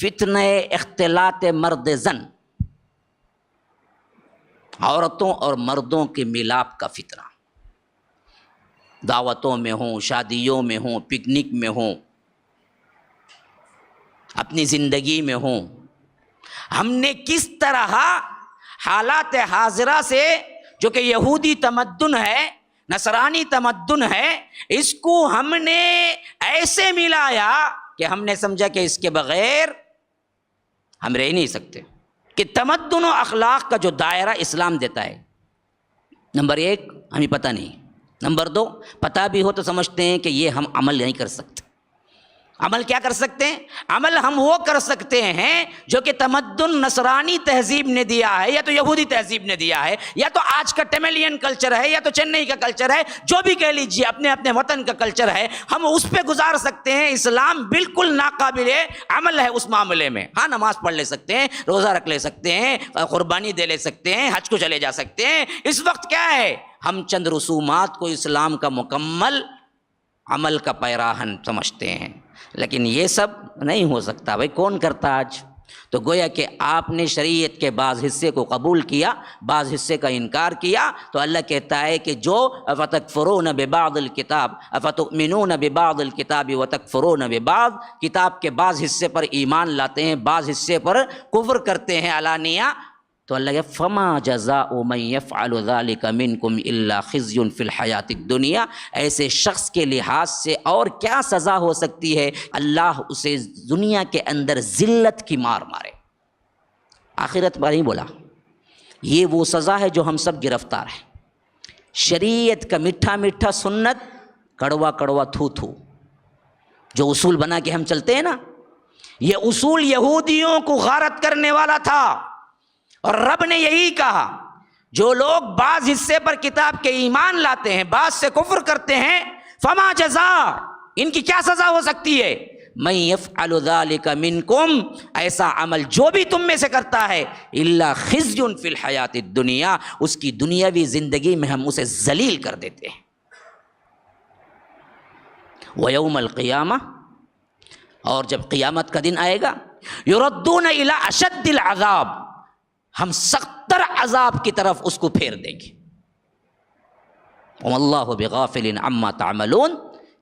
فتنہ اختلاط مرد زن، عورتوں اور مردوں کے ملاپ کا فتنہ، دعوتوں میں ہوں، شادیوں میں ہوں، پکنک میں ہوں، اپنی زندگی میں ہوں، ہم نے کس طرح حالات حاضرہ سے جو کہ یہودی تمدن ہے، نصرانی تمدن ہے، اس کو ہم نے ایسے ملایا کہ ہم نے سمجھا کہ اس کے بغیر ہم رہ نہیں سکتے، کہ تمدن و اخلاق کا جو دائرہ اسلام دیتا ہے، نمبر ایک ہمیں پتہ نہیں، نمبر دو پتہ بھی ہو تو سمجھتے ہیں کہ یہ ہم عمل نہیں کر سکتے۔ عمل کیا کر سکتے ہیں؟ عمل ہم وہ کر سکتے ہیں جو کہ تمدن نصرانی تہذیب نے دیا ہے، یا تو یہودی تہذیب نے دیا ہے، یا تو آج کا ٹیملین کلچر ہے، یا تو چنئی کا کلچر ہے، جو بھی کہہ لیجیے، اپنے اپنے وطن کا کلچر ہے، ہم اس پہ گزار سکتے ہیں۔ اسلام بالکل ناقابل عمل ہے اس معاملے میں۔ ہاں، نماز پڑھ لے سکتے ہیں، روزہ رکھ لے سکتے ہیں، قربانی دے لے سکتے ہیں، حج کو چلے جا سکتے ہیں۔ اس وقت کیا ہے، ہم چند رسومات کو اسلام کا مکمل عمل کا پیراہن سمجھتے ہیں، لیکن یہ سب نہیں ہو سکتا۔ بھائی کون کرتا آج؟ تو گویا کہ آپ نے شریعت کے بعض حصے کو قبول کیا، بعض حصے کا انکار کیا، تو اللہ کہتا ہے کہ جو افتکفرون ببعض الکتاب افتؤمنون ببعض الکتاب وتکفرون ببعض، کتاب کے بعض حصے پر ایمان لاتے ہیں، بعض حصے پر کفر کرتے ہیں علانیہ، تو اللہ کہ فما جزاء من یفعل ذلک منکم الا خزی فی الحیاۃ الدنیا، ایسے شخص کے لحاظ سے اور کیا سزا ہو سکتی ہے؟ اللہ اسے دنیا کے اندر ذلت کی مار مارے۔ آخرت پر نہیں بولا، یہ وہ سزا ہے جو ہم سب گرفتار ہیں۔ شریعت کا میٹھا میٹھا سنت، کڑوا کڑوا تھو تھو، جو اصول بنا کے ہم چلتے ہیں نا، یہ اصول یہودیوں کو غارت کرنے والا تھا، اور رب نے یہی کہا جو لوگ بعض حصے پر کتاب کے ایمان لاتے ہیں، بعض سے کفر کرتے ہیں، فما جزاء، ان کی کیا سزا ہو سکتی ہے؟ من یفعل ذلک منکم، ایسا عمل جو بھی تم میں سے کرتا ہے، الا خزی فی الحیاۃ الدنیا، اس کی دنیاوی زندگی میں ہم اسے ذلیل کر دیتے ہیں۔ ویوم القیامہ، اور جب قیامت کا دن آئے گا، یردون الی اشد العذاب، ہم سختر عذاب کی طرف اس کو پھیر دیں گے۔ واللہ بغافل عما تعملون،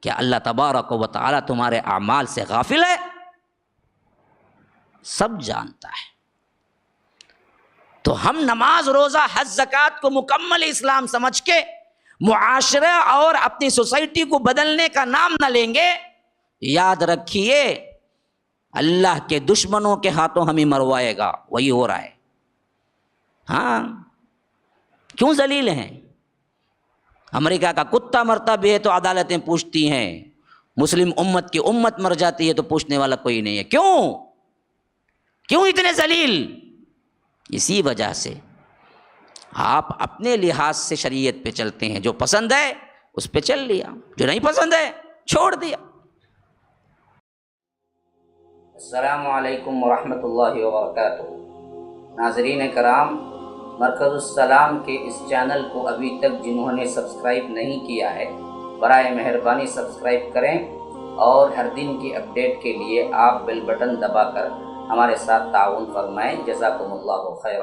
کیا اللہ تبارک و تعالی تمہارے اعمال سے غافل ہے؟ سب جانتا ہے۔ تو ہم نماز، روزہ، حج، زکوٰۃ کو مکمل اسلام سمجھ کے معاشرہ اور اپنی سوسائٹی کو بدلنے کا نام نہ لیں گے، یاد رکھیے اللہ کے دشمنوں کے ہاتھوں ہمیں مروائے گا۔ وہی ہو رہا ہے۔ ہاں، کیوں ذلیل ہیں؟ امریکہ کا کتا مرتا بھی ہے تو عدالتیں پوچھتی ہیں، مسلم امت کی امت مر جاتی ہے تو پوچھنے والا کوئی نہیں ہے۔ کیوں اتنے ذلیل؟ اسی وجہ سے آپ اپنے لحاظ سے شریعت پہ چلتے ہیں، جو پسند ہے اس پہ چل لیا، جو نہیں پسند ہے چھوڑ دیا۔ السلام علیکم ورحمۃ اللہ وبرکاتہ۔ ناظرین کرام، مرکز السلام کے اس چینل کو ابھی تک جنہوں نے سبسکرائب نہیں کیا ہے، برائے مہربانی سبسکرائب کریں، اور ہر دن کی اپڈیٹ کے لیے آپ بیل بٹن دبا کر ہمارے ساتھ تعاون فرمائیں۔ جزاکم اللہ خیرا۔